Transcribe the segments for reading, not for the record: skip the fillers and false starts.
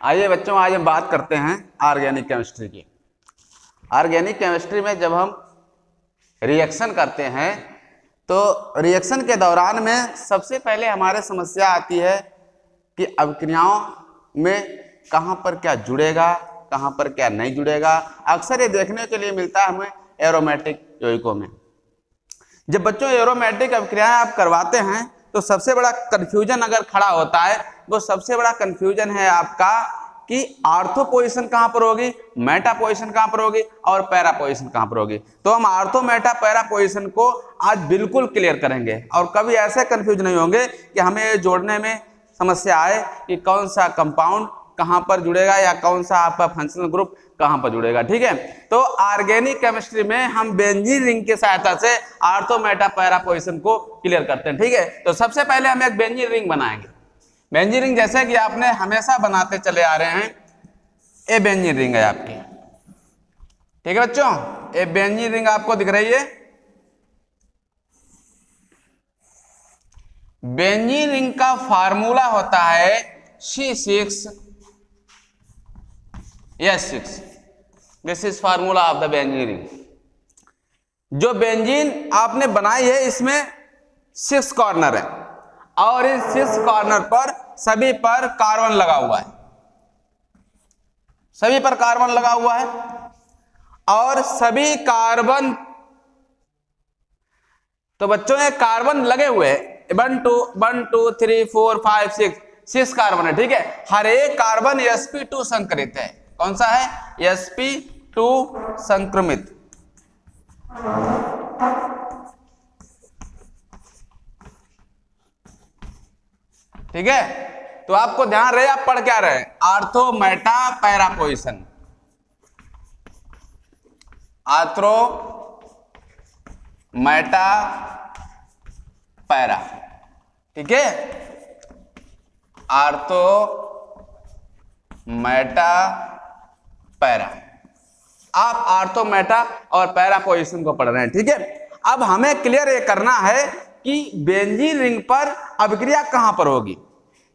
आइए बच्चों, आज हम बात करते हैं ऑर्गेनिक केमिस्ट्री की। ऑर्गेनिक केमिस्ट्री में जब हम रिएक्शन करते हैं तो रिएक्शन के दौरान में सबसे पहले हमारे समस्या आती है कि अभिक्रियाओं में कहाँ पर क्या जुड़ेगा, कहाँ पर क्या नहीं जुड़ेगा। अक्सर ये देखने के लिए मिलता है हमें एरोमेटिक यौगिकों में। जब बच्चों एरोमेटिक अभिक्रियाएं आप करवाते हैं तो सबसे बड़ा कंफ्यूजन अगर खड़ा होता है, वो सबसे बड़ा कंफ्यूजन है आपका कि आर्थो पोजीशन कहां पर होगी, मेटा पोजीशन कहां पर होगी और पैरा पोजीशन कहां पर होगी। तो हम आर्थो मेटा पैरा पोजीशन को आज बिल्कुल क्लियर करेंगे और कभी ऐसे कंफ्यूज नहीं होंगे कि हमें जोड़ने में समस्या आए कि कौन सा कंपाउंड कहां पर जुड़ेगा या कौन सा आपका फंक्शनल ग्रुप कहां पर जुड़ेगा। ठीक है, तो ऑर्गेनिक केमिस्ट्री में हम बेंजीन रिंग की सहायता से आर्थो मेटा पैरा पोजीशन को क्लियर करते हैं। ठीक है, तो सबसे पहले हम एक बेंजीन रिंग बनाएंगे। बेंजीन रिंग जैसे कि आपने हमेशा बनाते चले आ रहे हैं, ये बेंजीन रिंग है आपकी। ठीक है बच्चों, ये बेंजीन रिंग आपको दिख रही है। बेंजीन रिंग का फार्मूला होता है C6H6। This is formula of the benzene ring. जो बेंजीन आपने बनाई है इसमें 6 कॉर्नर है और इन 6 कॉर्नर पर सभी पर कार्बन लगा हुआ है, सभी पर कार्बन लगा हुआ है और सभी कार्बन, तो बच्चों ये कार्बन लगे हुए हैं 1 2 3 4 5 6 कार्बन है। ठीक है, हर एक कार्बन sp2 संकरित है। कौन सा है? sp2 संक्रमित। ठीक है, तो आपको ध्यान रहे, आप पढ़ क्या रहे? Ortho Meta para position, ortho Meta para. ठीक है, आर्थो मेटा पैरा। आप आर्थो मेटा और पैरा पोजीशन को पढ़ रहे हैं। ठीक है, अब हमें क्लियर ये करना है कि बेंजीन रिंग पर अभिक्रिया कहां पर होगी।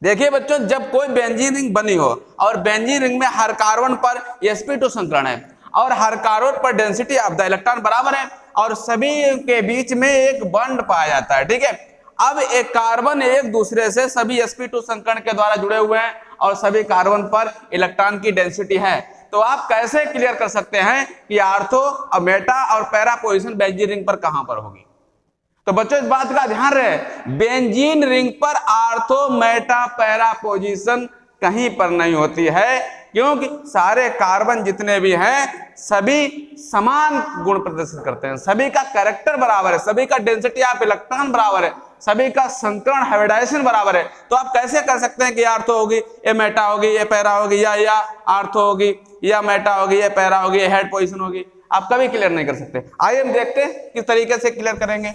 देखिए बच्चों, जब कोई बेंजीन रिंग बनी हो और बेंजीन रिंग में हर कार्बन पर sp2 संकरण है और हर कार्बन पर डेंसिटी ऑफ द इलेक्ट्रॉन बराबर है और सभी के बीच में एक बॉन्ड पाया जाता है। ठीक है, अब एक कार्बन एक दूसरे से सभी sp2 संकरण के द्वारा जुड़े हुए हैं और सभी कार्बन पर इलेक्ट्रॉन की डेंसिटी है। तो आप कैसे क्लियर कर सकते हैं कि आर्थो मेटा और पैरा पोजीशन बेंजीन रिंग पर कहां पर होगी? तो बच्चों इस बात का ध्यान रहे, बेंजीन रिंग पर आर्थो मेटा पैरा पोजीशन कहीं पर नहीं होती है, क्योंकि सारे कार्बन जितने भी हैं सभी समान गुण प्रदर्शित करते हैं, सभी का कैरेक्टर बराबर है, सभी का डेंसिटी ऑफ इलेक्ट्रॉन बराबर है, सभी का संकरण हाइब्रिडाइजेशन बराबर है। तो आप कैसे कर सकते हैं कि आर्थो होगी ये मेटा होगी, ये पैरा होगी, या आर्थो होगी या मेटा होगी, ये पैरा होगी, ये हेड पोजीशन होगी? आप कभी क्लियर नहीं कर सकते। आइए हम देखते हैं किस तरीके से क्लियर करेंगे।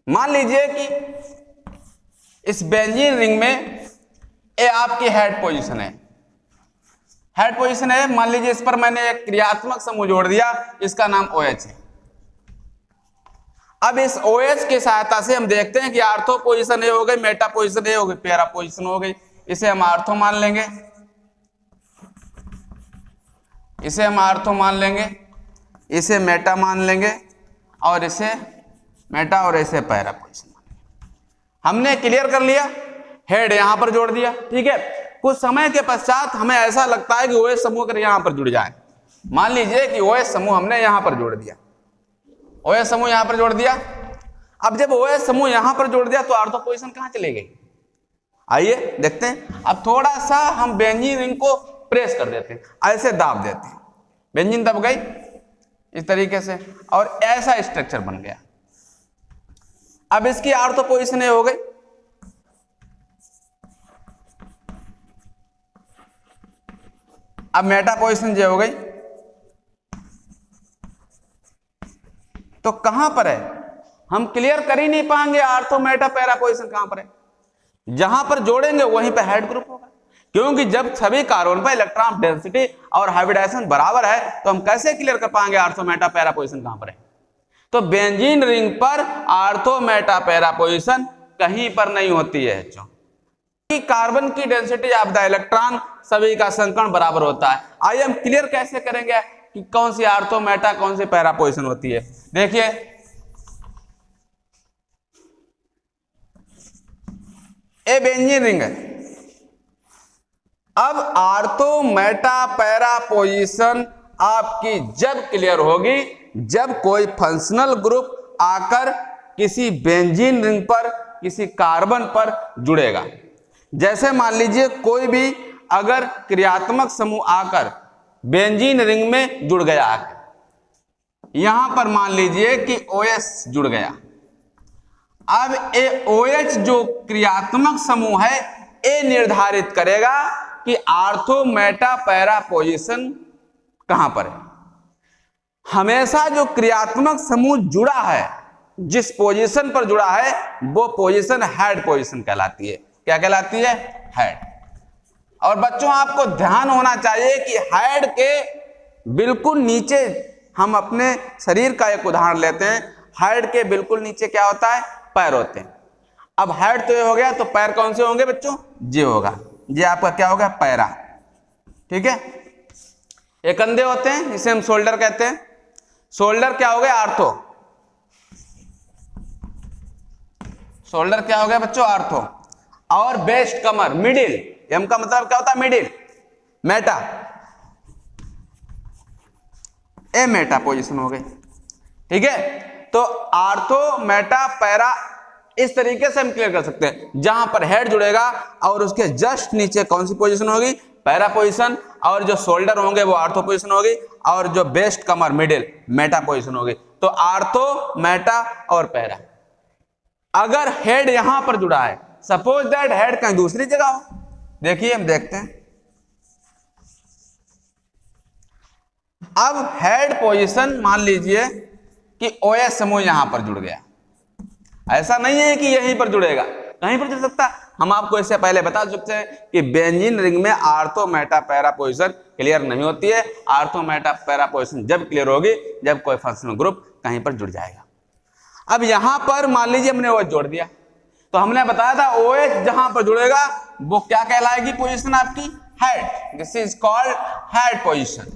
मान लीजिए कि इस बेंजीन रिंग में ये आपकी हेड पोजीशन है, हेड पोजीशन है। मान लीजिए इस पर मैंने एक क्रियात्मक समूह जोड़ दिया, इसका नाम OH है। अब इस OH की सहायता से हम देखते हैं कि आर्थो पोजीशन ए हो गई, मेटा पोजीशन ए हो गई, पैरा पोजीशन हो गई। इसे हम आर्थो मान लेंगे, इसे हम आर्थो मान लेंगे, इसे मेटा मान लेंगे और इसे मेटा और इसे पैरा पोजीशन मान लेंगे। हमने क्लियर कर लिया, हेड यहां पर जोड़ दिया। ठीक है, कुछ समय के पश्चात हमें ऐसा लगता है कि OH समूह अगर यहां पर जुड़ जाए, मान लीजिए कि OH समूह हमने यहां पर जोड़ दिया, OH समूह यहां पर जोड़ दिया। अब जब OH समूह यहां पर जोड़ दिया तो आर्थो पोजीशन कहां चली गई? आइए देखते हैं। अब थोड़ा सा हम बेंजीन रिंग को प्रेस कर देते हैं, ऐसे दाब देते हैं, बेंजीन दब गई इस तरीके से और ऐसा स्ट्रक्चर बन गया। अब इसकी आर्थो पोजीशन ये हो गई। अब मेटा पोजीशन ये हो गई। तो कहां पर है? हम क्लियर कर ही नहीं पाएंगे आर्थो मेटा पैरा पोजीशन कहां पर है। जहां पर जोड़ेंगे वहीं पर हेड ग्रुप होगा, क्योंकि जब सभी कार्बन पर इलेक्ट्रॉन डेंसिटी और हाइब्रिडाइजेशन बराबर है तो हम कैसे क्लियर कर पाएंगे आर्थो मेटा पैरा पोजीशन कहां पर है। तो बेंजीन रिंग पर आर्थो मेटा पैरा पोजीशन कहीं पर नहीं होती है बच्चों। कार्बन की डेंसिटी ऑफ द इलेक्ट्रॉन, सभी का संकर्ण बराबर होता है। आइए हम क्लियर कैसे करेंगे कि कौन सी आर्थो मेटा कौन सी पैरा पोजीशन होती है। देखिए ए बेंजीन रिंग है। अब आर्थो मेटा पैरा पोजीशन आपकी जब क्लियर होगी जब कोई फंक्शनल ग्रुप आकर किसी बेंजीन रिंग पर किसी कार्बन पर जुड़ेगा। जैसे मान लीजिए कोई भी अगर क्रियात्मक समूह आकर बेंजीन रिंग में जुड़ गया, यहां पर मान लीजिए कि OH जुड़ गया। अब ए OH जो क्रियात्मक समूह है ए निर्धारित करेगा कि आर्थो मेटा पैरा पोजीशन कहां पर है। हमेशा जो क्रियात्मक समूह जुड़ा है, जिस पोजीशन पर जुड़ा है, वो पोजीशन हेड पोजीशन कहलाती है। क्या कहलाती है? हेड। और बच्चों आपको ध्यान होना चाहिए कि हेड के बिल्कुल नीचे, हम अपने शरीर का एक उदाहरण लेते हैं, हेड के बिल्कुल नीचे क्या होता है? पैर होते हैं। अब हेड तो ये हो गया, तो पैर कौन से होंगे बच्चों? ये होगा, ये आपका क्या होगा? पैरा। ठीक है। ये कंधे होते हैं, इसे हम शोल्डर कहते हैं। शोल्डर क्या हो गया? आर्थो। शोल्डर क्या हो गया बच्चों? आर्थो। और बेस्ट कमर मिडिल, एम का मतलब क्या होता है? मिडिल। मेटा, ए मेटा पोजीशन हो गई। ठीक है। तो आर्थो मेटा पैरा इस तरीके से हम क्लियर कर सकते हैं। जहां पर हेड जुड़ेगा और उसके जस्ट नीचे कौन सी पोजीशन होगी? Para position. और जो शोल्डर होंगे वो आर्थो पोजीशन होगी, और जो बेस्ट कमर मिडिल मेटा पोजीशन होगी। तो आर्थो मेटा और पैरा। अगर हेड यहां पर जुड़ा है, सपोज दैट हेड कहीं दूसरी जगह हो, देखिए हम देखते हैं। अब हेड पोजीशन मान लीजिए कि OH समूह यहां पर जुड़ गया। ऐसा नहीं है कि यहीं पर जुड़ेगा, कहीं पर जुड़ सकता। हम आपको इससे पहले बता चुके हैं कि बेंजीन रिंग में ortho Meta para position clear नहीं होती है। आर्थो मेटा पैरा पोजीशन जब क्लियर होगी जब कोई फंक्शनल ग्रुप कहीं पर जुड़ जाएगा। अब यहां पर मान लीजिए हमने OH जोड़ दिया, तो हमने बताया था OH जहां पर जुड़ेगा वो क्या कहलाएगी? पोजीशन आपकी head. This is called head position.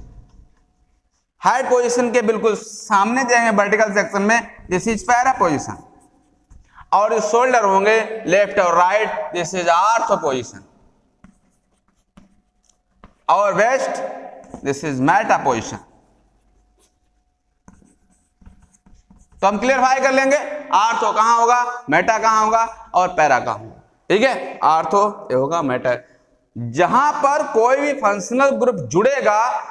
Head position के बिल्कुल सामने जाएंगे वर्टिकल सेक्शन में, दिस इज पैरा पोजीशन। और जो शोल्डर होंगे लेफ्ट और right, this is ortho position. और waist, this is meta position. तो हम क्लियरफाई कर लेंगे आर्थो कहां होगा, मेटा कहां होगा और पैरा कहां होगा। ठीक है। आर्थो ये होगा, मेटा। जहां पर कोई भी फंक्शनल ग्रुप जुड़ेगा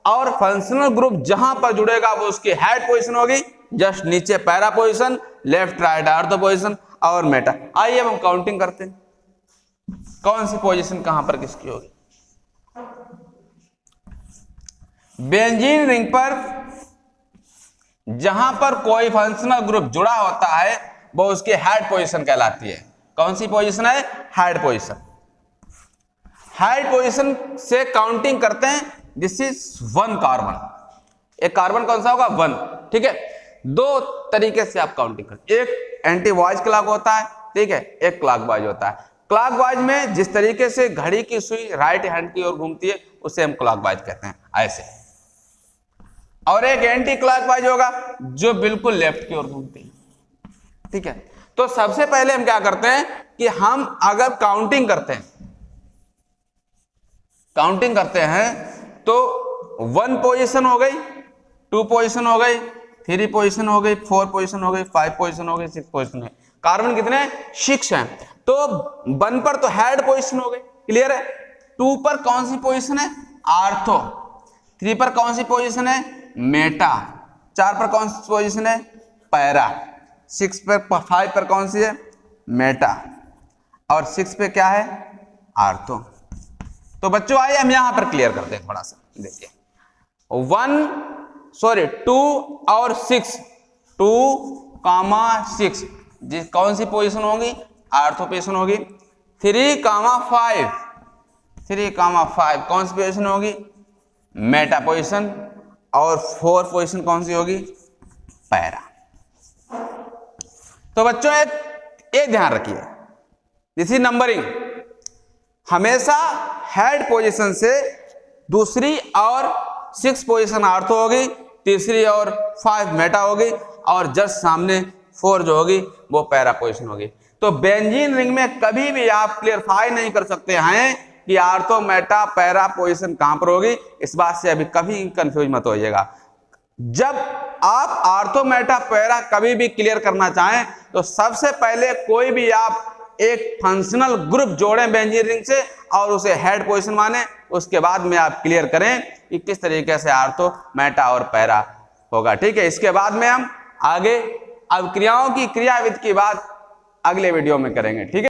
और फंक्शनल ग्रुप जहां पर जुड़ेगा वो उसकी हेड पोजीशन होगी, जस्ट नीचे para position, left right ortho position और मेटा। आइए अब हम काउंटिंग करते हैं कौन सी पोजीशन कहां पर किसकी होगी। बेंजीन रिंग पर जहां पर कोई फंक्शनल ग्रुप जुड़ा होता है वो उसकी हेड पोजीशन कहलाती है। कौन सी पोजीशन है? Head position. हेड पोजीशन से काउंटिंग करते हैं। This is 1 carbon. एक कार्बन कौन सा होगा? 1। ठीक है। दो तरीके से आप काउंटिंग करते हैं, एक एंटी वाइज क्लॉक होता है, ठीक है, एक क्लॉकवाइज होता है। क्लॉकवाइज में जिस तरीके से घड़ी की सुई राइट हैंड की ओर घूमती है उसे हम क्लॉकवाइज कहते हैं, ऐसे। और एक एंटी क्लॉकवाइज होगा जो बिल्कुल लेफ्ट की ओर घूमती है। ठीक है। तो सबसे पहले हम क्या करते हैं कि हम अगर काउंटिंग करते हैं तो 1 पोजीशन हो गई, 2 पोजीशन हो गई, 3 पोजीशन हो गई, 4 पोजीशन हो गई, 5 पोजीशन हो गई, 6 पोजीशन है। कार्बन कितने? 6 हैं। तो 1 पर तो हेड पोजीशन हो गई, क्लियर है। 2 पर कौन सी पोजीशन है? आर्थो। 3 पर कौन सी पोजीशन है? मेटा। 4 पर कौन सी पोजीशन है? पैरा। 6 पर 5 पर कौन सी है? मेटा। और 6 पे क्या है? आर्थो। तो बच्चों आइए हम यहां पर क्लियर करते हैं थोड़ा सा। देखिए 2 और 6, 2, 6 कौन सी पोजीशन होगी? आर्थो पोजीशन होगी। 3, 5 कौन सी पोजीशन होगी? Meta position. और 4 पोजीशन कौन सी होगी? पैरा। तो बच्चों एक ये ध्यान रखिए, दिस इज नंबरिंग। हमेशा हेड पोजीशन से दूसरी और 6 पोजीशन आर्थो होगी, तीसरी और 5 मेटा होगी, और जस्ट सामने 4 जो होगी वो पैरा पोजीशन होगी। तो बेंजीन रिंग में कभी भी आप क्लियरफाई नहीं कर सकते हैं कि आर्थो मेटा पैरा पोजीशन कहां पर होगी। इस बात से अभी कभी कंफ्यूज मत होइएगा। जब आप आर्थो मेटा पैरा कभी भी क्लियर करना चाहें तो सबसे पहले कोई भी आप एक फंक्शनल ग्रुप जोड़ें बेंजीन रिंग से और उसे हेड पोजीशन माने, उसके बाद में आप क्लियर करें कि किस तरीके से आर्थो मेटा और पैरा होगा। ठीक है, इसके बाद में हम आगे अब क्रियाओं की क्रियाविधि की बात अगले वीडियो में करेंगे। ठीक है।